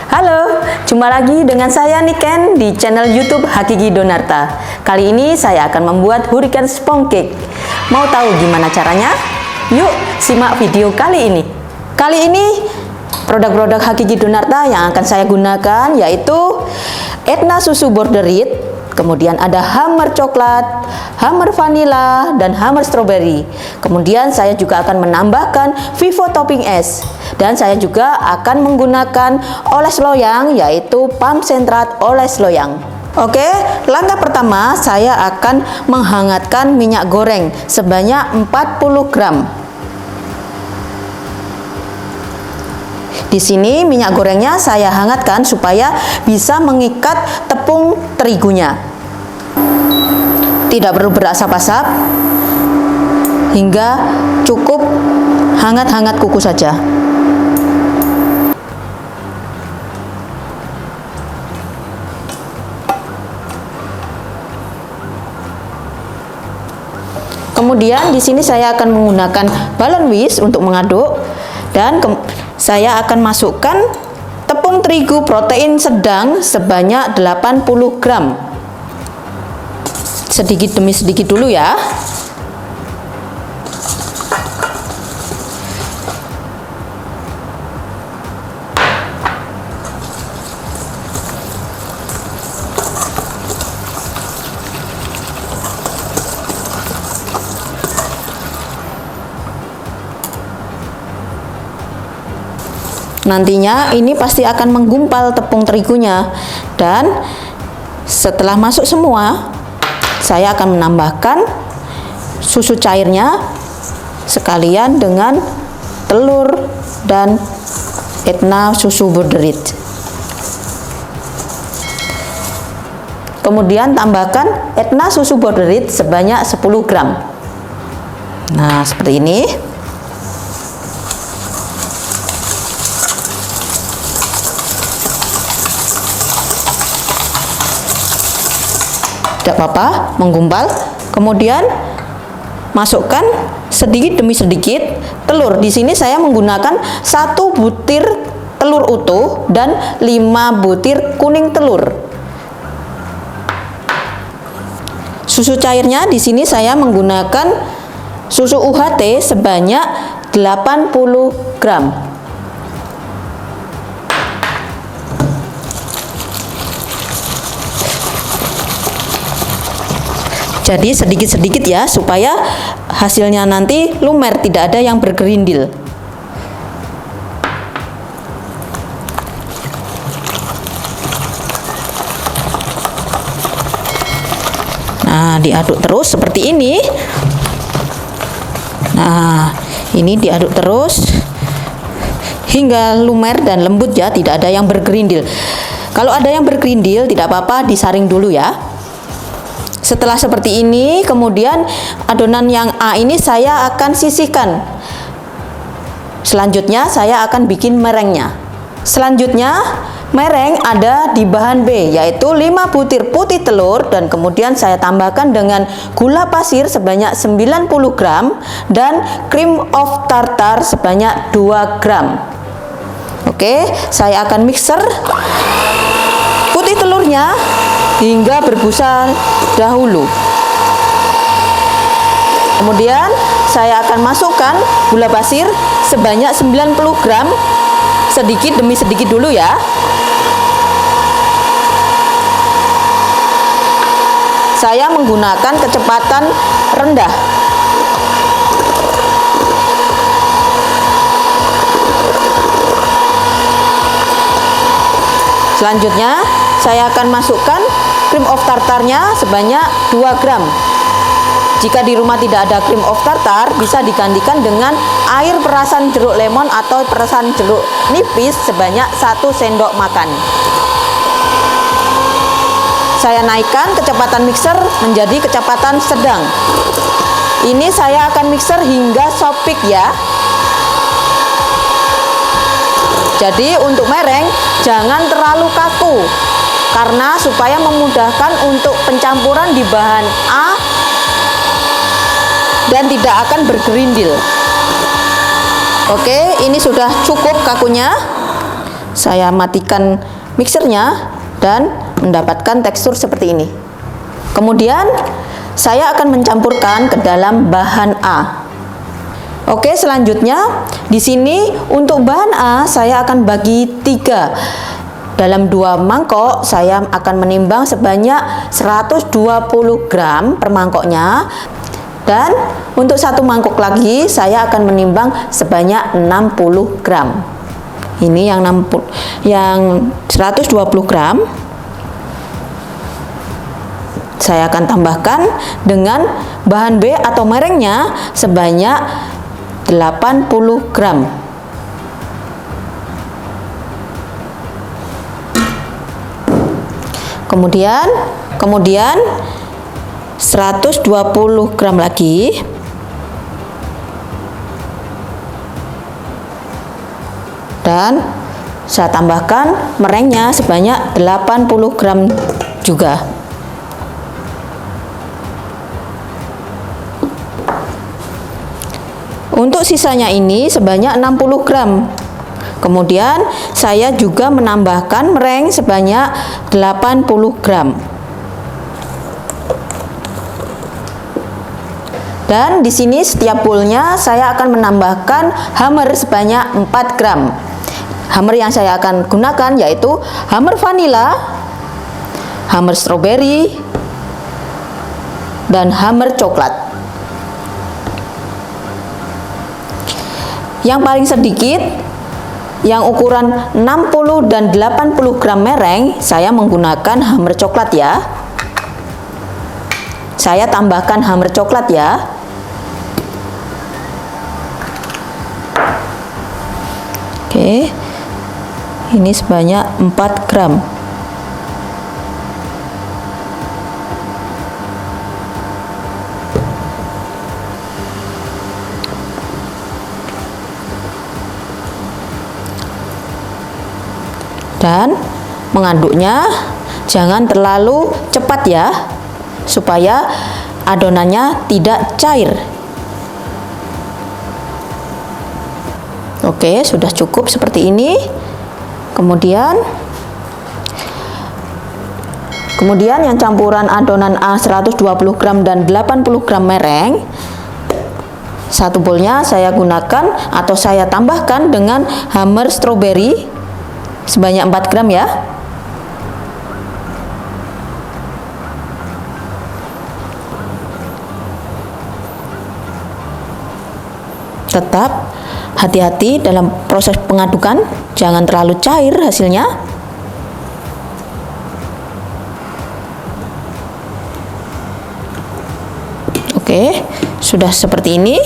Halo, jumpa lagi dengan saya Niken di channel YouTube Hakiki Donarta. Kali ini saya akan membuat hurricane sponge cake. Mau tahu gimana caranya? Yuk, simak video kali ini. Kali ini produk-produk Hakiki Donarta yang akan saya gunakan yaitu Etna susu borderit, kemudian ada hammer coklat, hammer vanilla, dan hammer strawberry. Kemudian saya juga akan menambahkan Vivo topping es. Dan saya juga akan menggunakan oles loyang, yaitu pump sentrat oles loyang. Oke, langkah pertama saya akan menghangatkan minyak goreng sebanyak 40 gram. Di sini minyak gorengnya saya hangatkan supaya bisa mengikat tepung terigunya. Tidak perlu berasap-asap, hingga cukup hangat-hangat kuku saja. Kemudian di sini saya akan menggunakan balon whisk untuk mengaduk, dan saya akan masukkan tepung terigu protein sedang sebanyak 80 gram. Sedikit demi sedikit dulu ya. Nantinya ini pasti akan menggumpal tepung terigunya, dan setelah masuk semua saya akan menambahkan susu cairnya sekalian dengan telur dan Etna susu borderit. Kemudian tambahkan Etna susu borderit sebanyak 10 gram. Nah, seperti ini. Tidak apa-apa, menggumpal. Kemudian masukkan sedikit demi sedikit telur. Di sini saya menggunakan 1 butir telur utuh dan 5 butir kuning telur. Susu cairnya di sini saya menggunakan susu UHT sebanyak 80 gram. Jadi sedikit-sedikit ya, supaya hasilnya nanti lumer, tidak ada yang bergerindil. Nah, diaduk terus seperti ini. Nah, ini diaduk terus hingga lumer dan lembut ya, tidak ada yang bergerindil. Kalau ada yang bergerindil, tidak apa-apa, disaring dulu ya. Setelah seperti ini, kemudian adonan yang A ini saya akan sisihkan. Selanjutnya saya akan bikin merengnya. Selanjutnya mereng ada di bahan B, yaitu 5 butir putih telur, dan kemudian saya tambahkan dengan gula pasir sebanyak 90 gram dan cream of tartar sebanyak 2 gram. Oke, saya akan mixer putih telurnya hingga berbusa dahulu. Kemudian saya akan masukkan gula pasir sebanyak 90 gram, sedikit demi sedikit dulu ya. Saya menggunakan kecepatan rendah. Selanjutnya saya akan masukkan cream of tartarnya sebanyak 2 gram. Jika di rumah tidak ada cream of tartar, bisa digantikan dengan air perasan jeruk lemon atau perasan jeruk nipis sebanyak 1 sendok makan. Saya naikkan kecepatan mixer menjadi kecepatan sedang. Ini saya akan mixer hingga sopik ya. Jadi untuk mereng jangan terlalu kaku, karena supaya memudahkan untuk pencampuran di bahan A dan tidak akan bergerindil. Oke, ini sudah cukup kakunya. saya matikan mixernya dan mendapatkan tekstur seperti ini. Kemudian saya akan mencampurkan ke dalam bahan A. Oke, selanjutnya di sini untuk bahan A saya akan bagi 3. Dalam 2 mangkok saya akan menimbang sebanyak 120 gram per mangkoknya. Dan untuk 1 mangkok lagi saya akan menimbang sebanyak 60 gram. Ini yang 120 gram. Saya akan tambahkan dengan bahan B atau merengnya sebanyak 80 gram. Kemudian 120 gram lagi. Dan saya tambahkan merengnya sebanyak 80 gram juga. Untuk sisanya ini sebanyak 60 gram. Kemudian saya juga menambahkan mereng sebanyak 80 gram. Dan di sini setiap boolnya saya akan menambahkan hammer sebanyak 4 gram. Hammer yang saya akan gunakan yaitu hammer vanila, hammer strawberry, dan hammer coklat. Yang paling sedikit, yang ukuran 60 dan 80 gram mereng, saya menggunakan hammer coklat ya. Saya tambahkan hammer coklat ya. Oke, ini sebanyak 4 gram. Dan mengaduknya jangan terlalu cepat ya, supaya adonannya tidak cair. Oke, sudah cukup seperti ini. Kemudian yang campuran adonan A 120 gram dan 80 gram mereng, satu boolnya saya gunakan atau saya tambahkan dengan hammer strawberry sebanyak 4 gram ya. Tetap hati-hati dalam proses pengadukan, jangan terlalu cair hasilnya. Oke, sudah seperti ini.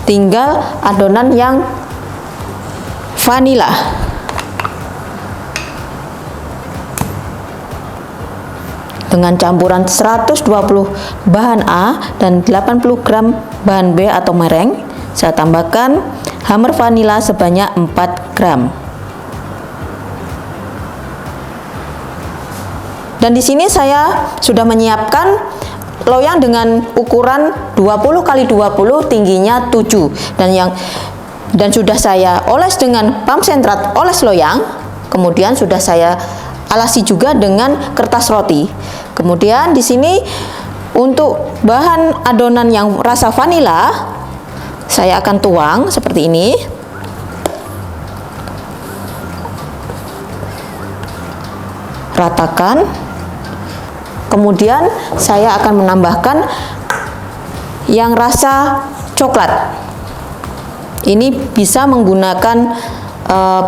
Tinggal adonan yang vanila. Dengan campuran 120 bahan A dan 80 gram bahan B atau mereng, saya tambahkan hammer vanila sebanyak 4 gram. Dan di sini saya sudah menyiapkan loyang dengan ukuran 20 x 20 tingginya 7 dan sudah saya oles dengan pump sentrat oles loyang. Kemudian sudah saya alasi juga dengan kertas roti. Kemudian di sini untuk bahan adonan yang rasa vanila saya akan tuang seperti ini. Ratakan. Kemudian saya akan menambahkan yang rasa coklat. Ini bisa menggunakan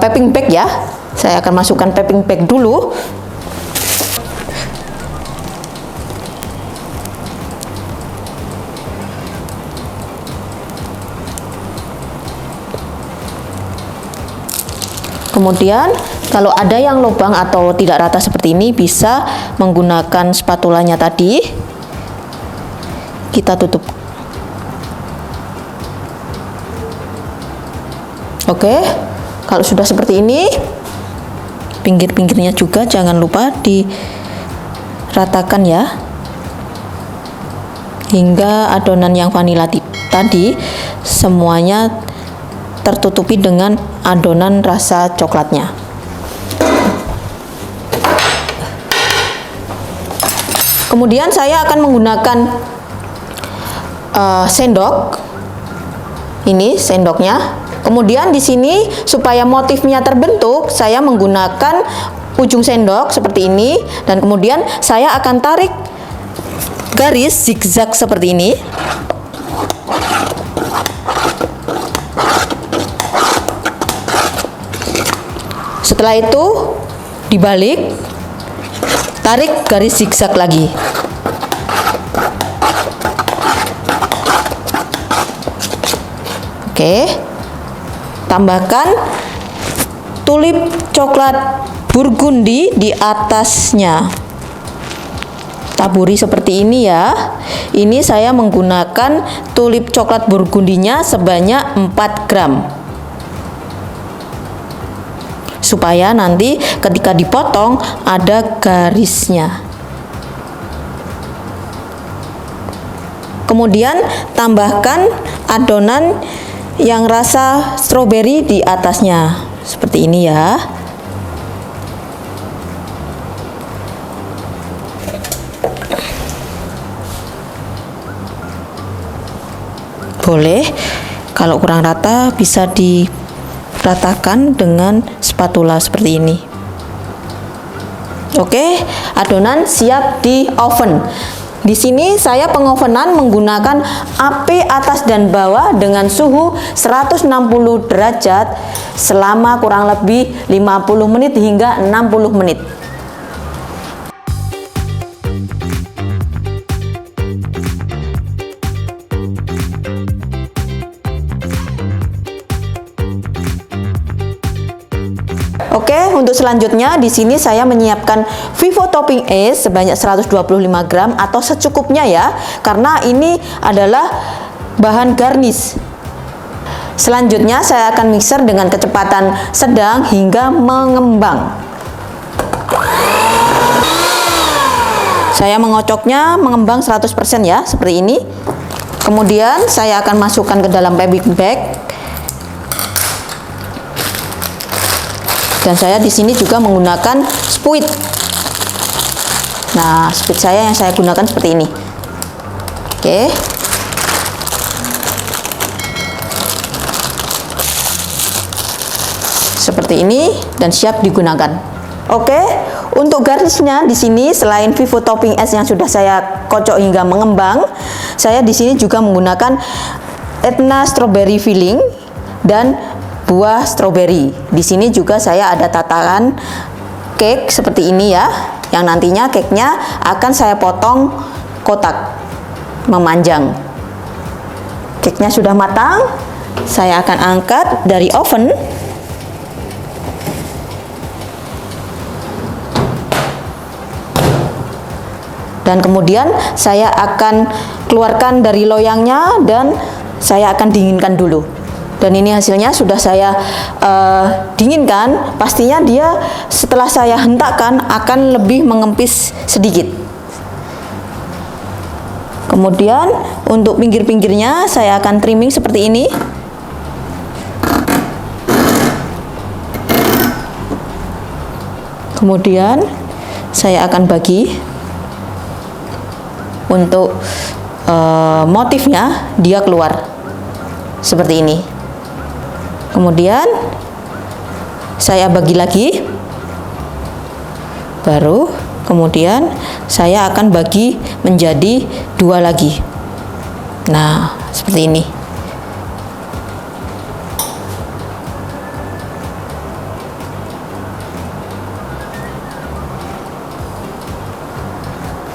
piping bag ya. Saya akan masukkan piping bag dulu. Kemudian kalau ada yang lubang atau tidak rata seperti ini, bisa menggunakan spatulanya tadi. Kita tutup. Oke, kalau sudah seperti ini, pinggir-pinggirnya juga jangan lupa diratakan ya, hingga adonan yang vanila tadi semuanya tertutupi dengan adonan rasa coklatnya. Kemudian saya akan menggunakan sendok. Ini sendoknya. Kemudian di sini supaya motifnya terbentuk, saya menggunakan ujung sendok seperti ini, dan kemudian saya akan tarik garis zigzag seperti ini. Setelah itu dibalik, tarik garis zigzag lagi. Oke, tambahkan tulip coklat burgundi di atasnya. Taburi seperti ini ya. Ini saya menggunakan tulip coklat burgundinya sebanyak 4 gram. Supaya nanti ketika dipotong ada garisnya. Kemudian tambahkan adonan yang rasa stroberi di atasnya. Seperti ini ya. Boleh, kalau kurang rata bisa diratakan dengan spatula seperti ini. Oke, adonan siap di oven. Di sini saya pengovenan menggunakan api atas dan bawah dengan suhu 160 derajat selama kurang lebih 50 menit hingga 60 menit. Oke, untuk selanjutnya di sini saya menyiapkan Vivo Topping Es sebanyak 125 gram atau secukupnya ya, karena ini adalah bahan garnish. Selanjutnya saya akan mixer dengan kecepatan sedang hingga mengembang. Saya mengocoknya mengembang 100% ya, seperti ini. Kemudian saya akan masukkan ke dalam piping bag. Dan saya di sini juga menggunakan spuit. Nah, spuit saya yang saya gunakan seperti ini. Oke. Seperti ini dan siap digunakan. Oke, untuk garnisnya di sini selain Vivo Topping Es yang sudah saya kocok hingga mengembang, saya di sini juga menggunakan Etna Strawberry Filling dan buah stroberi. Di sini juga saya ada tatakan cake seperti ini ya, yang nantinya cake-nya akan saya potong kotak memanjang. Cake-nya sudah matang, saya akan angkat dari oven. Dan kemudian saya akan keluarkan dari loyangnya dan saya akan dinginkan dulu. Dan ini hasilnya sudah saya dinginkan. Pastinya dia setelah saya hentakkan akan lebih mengempis sedikit. Kemudian untuk pinggir-pinggirnya saya akan trimming seperti ini. Kemudian saya akan bagi untuk motifnya dia keluar seperti ini. Kemudian saya bagi lagi, baru kemudian saya akan bagi menjadi 2 lagi. Nah, seperti ini.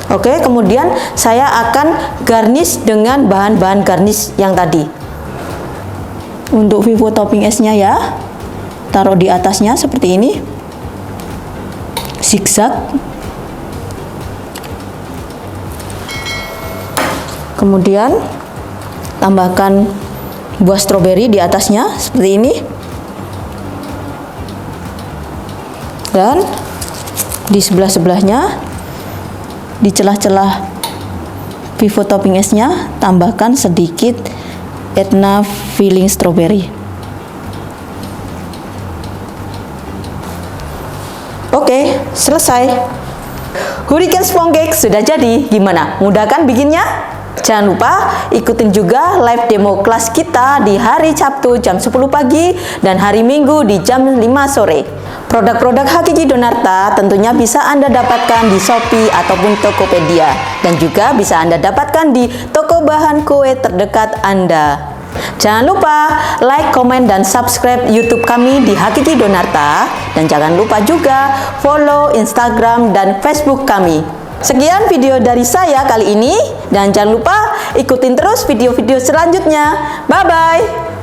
Oke, kemudian saya akan garnish dengan bahan-bahan garnish yang tadi. Untuk Vivo Topping Es-nya ya, taruh di atasnya seperti ini, zigzag. Kemudian tambahkan buah stroberi di atasnya seperti ini. Dan di sebelah-sebelahnya, di celah-celah Vivo Topping Es-nya tambahkan sedikit Etna Filling Strawberry. Oke, selesai. Hurricane Sponge Cake sudah jadi. Gimana? Mudah kan bikinnya? Jangan lupa ikutin juga live demo kelas kita di hari Sabtu jam 10 pagi dan hari Minggu di jam 5 sore. Produk-produk Hakiki Donarta tentunya bisa Anda dapatkan di Shopee ataupun Tokopedia, dan juga bisa Anda dapatkan di toko bahan kue terdekat Anda. Jangan lupa like, komen, dan subscribe YouTube kami di Hakiki Donarta, dan jangan lupa juga follow Instagram dan Facebook kami. Sekian video dari saya kali ini, dan jangan lupa ikutin terus video-video selanjutnya. Bye-bye!